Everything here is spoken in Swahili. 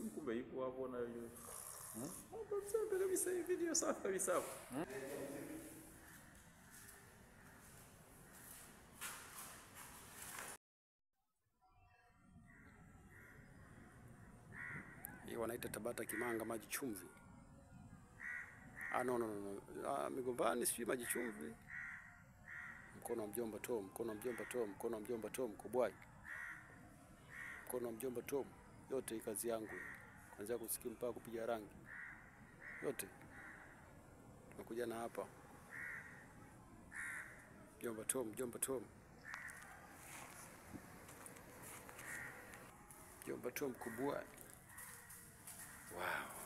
kumbe yupo hapo na yule. Hapo mzee kabisa, hii video safi kabisa hapo. Hii wanaita Tabata Kimanga maji chumvi. No. Migombani sijui maji chumvi. Mkono wa mjomba Tom, mkono wa mjomba Tom, mkono wa mjomba Tom, Kobwai. Mkono wa mjomba Tom, yote hii kazi yangu. Kuanzia kusikia mpaka kupiga rangi. Yote. Tumekuja na hapa. Mjomba Tom, mjomba Tom. Mjomba Tom Kobwai. Wow.